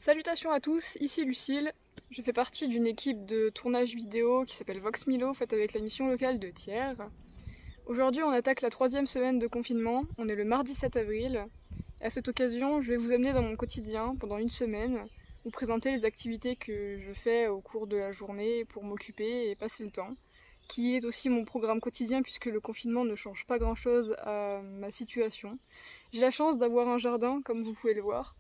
Salutations à tous, ici Lucille. Je fais partie d'une équipe de tournage vidéo qui s'appelle Vox Milo, faite avec la mission locale de Thiers. Aujourd'hui, on attaque la 3e semaine de confinement. On est le mardi 7 avril. Et à cette occasion, je vais vous amener dans mon quotidien pendant une semaine, vous présenter les activités que je fais au cours de la journée pour m'occuper et passer le temps, qui est aussi mon programme quotidien puisque le confinement ne change pas grand-chose à ma situation. J'ai la chance d'avoir un jardin, comme vous pouvez le voir.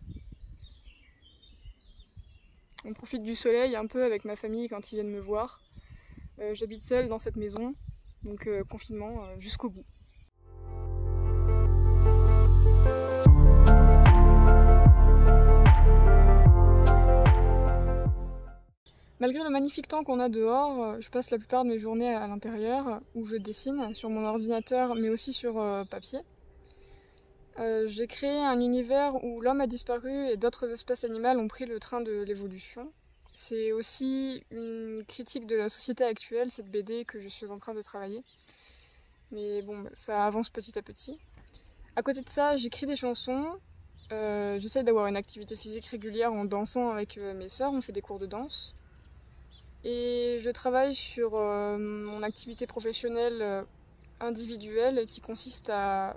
On profite du soleil un peu avec ma famille quand ils viennent me voir. J'habite seule dans cette maison, donc confinement jusqu'au bout. Malgré le magnifique temps qu'on a dehors, je passe la plupart de mes journées à l'intérieur, où je dessine sur mon ordinateur, mais aussi sur papier. J'ai créé un univers où l'homme a disparu et d'autres espèces animales ont pris le train de l'évolution. C'est aussi une critique de la société actuelle, cette BD que je suis en train de travailler. Mais bon, ça avance petit à petit. À côté de ça, j'écris des chansons. J'essaie d'avoir une activité physique régulière en dansant avec mes sœurs, on fait des cours de danse. Et je travaille sur mon activité professionnelle individuelle qui consiste à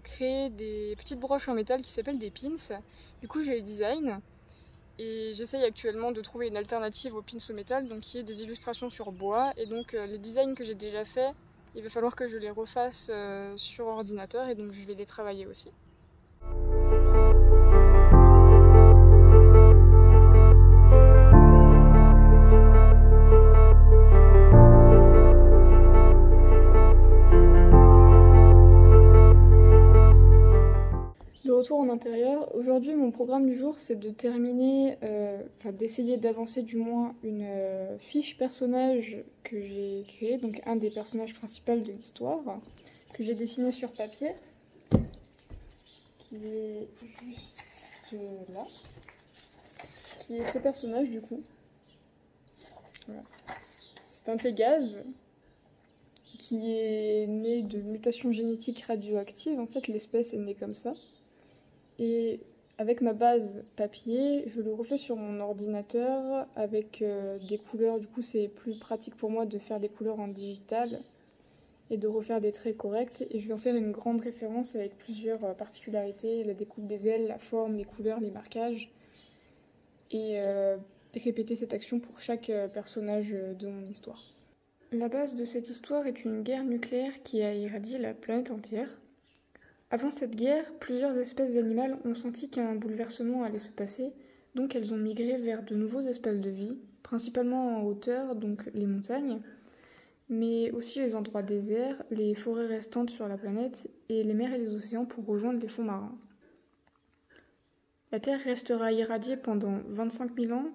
créer des petites broches en métal qui s'appellent des pins. Du coup, je les design et j'essaye actuellement de trouver une alternative aux pins au métal, donc qui est des illustrations sur bois. Et donc les designs que j'ai déjà faits, il va falloir que je les refasse sur ordinateur et donc je vais les travailler aussi. De retour en intérieur, aujourd'hui mon programme du jour c'est de terminer, d'essayer d'avancer du moins une fiche personnage que j'ai créée, donc un des personnages principaux de l'histoire, que j'ai dessiné sur papier, qui est juste là, qui est ce personnage du coup. Voilà. C'est un Pégase qui est né de mutations génétiques radioactives, en fait l'espèce est née comme ça. Et avec ma base papier, je le refais sur mon ordinateur avec des couleurs. Du coup, c'est plus pratique pour moi de faire des couleurs en digital et de refaire des traits corrects. Et je vais en faire une grande référence avec plusieurs particularités, la découpe des ailes, la forme, les couleurs, les marquages. Et répéter cette action pour chaque personnage de mon histoire. La base de cette histoire est une guerre nucléaire qui a irradié la planète entière. Avant cette guerre, plusieurs espèces animales ont senti qu'un bouleversement allait se passer, donc elles ont migré vers de nouveaux espaces de vie, principalement en hauteur, donc les montagnes, mais aussi les endroits déserts, les forêts restantes sur la planète et les mers et les océans pour rejoindre les fonds marins. La Terre restera irradiée pendant 25 000 ans,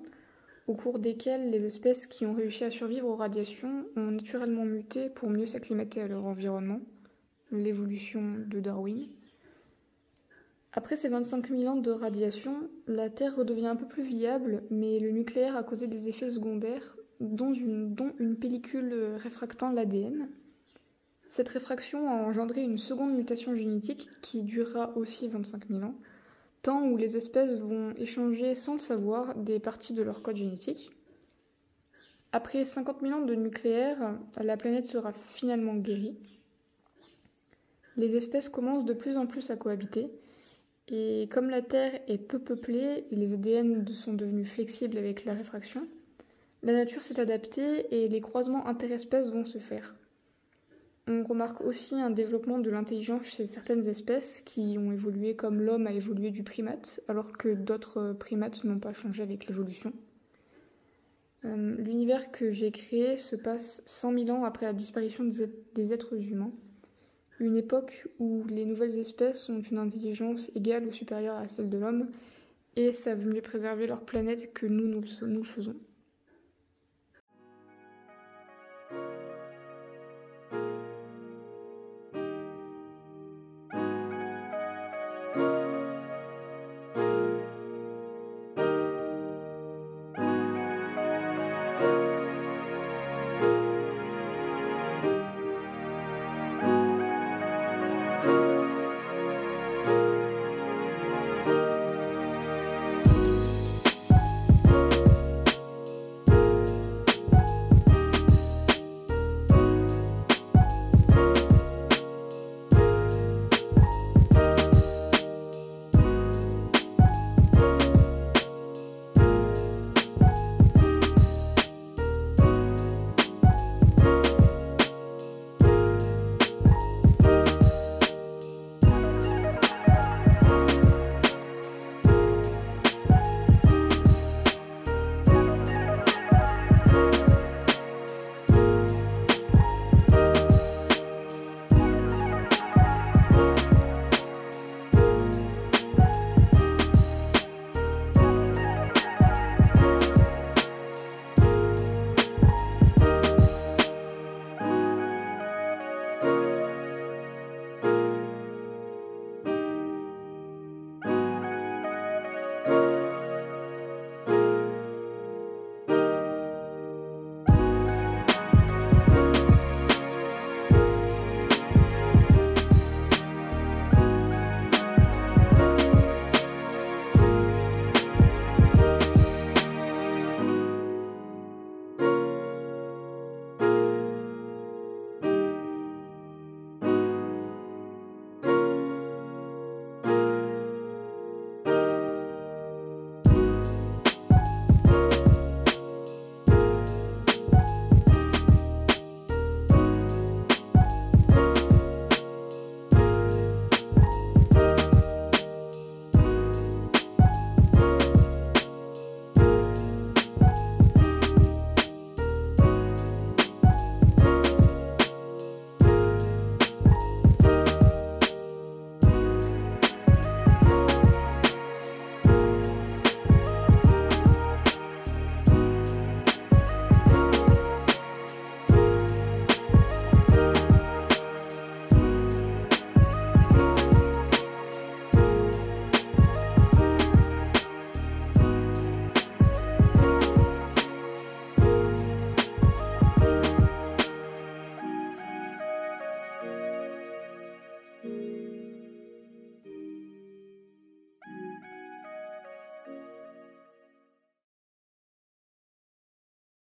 au cours desquels les espèces qui ont réussi à survivre aux radiations ont naturellement muté pour mieux s'acclimater à leur environnement. L'évolution de Darwin. Après ces 25 000 ans de radiation, la Terre redevient un peu plus viable, mais le nucléaire a causé des effets secondaires, dont une pellicule réfractant l'ADN. Cette réfraction a engendré une seconde mutation génétique qui durera aussi 25 000 ans, temps où les espèces vont échanger sans le savoir des parties de leur code génétique. Après 50 000 ans de nucléaire, la planète sera finalement guérie. Les espèces commencent de plus en plus à cohabiter, et comme la Terre est peu peuplée et les ADN sont devenus flexibles avec la réfraction, la nature s'est adaptée et les croisements interespèces vont se faire. On remarque aussi un développement de l'intelligence chez certaines espèces qui ont évolué comme l'homme a évolué du primate, alors que d'autres primates n'ont pas changé avec l'évolution. L'univers que j'ai créé se passe 100 000 ans après la disparition des êtres humains. Une époque où les nouvelles espèces ont une intelligence égale ou supérieure à celle de l'homme et savent mieux préserver leur planète que nous le faisons.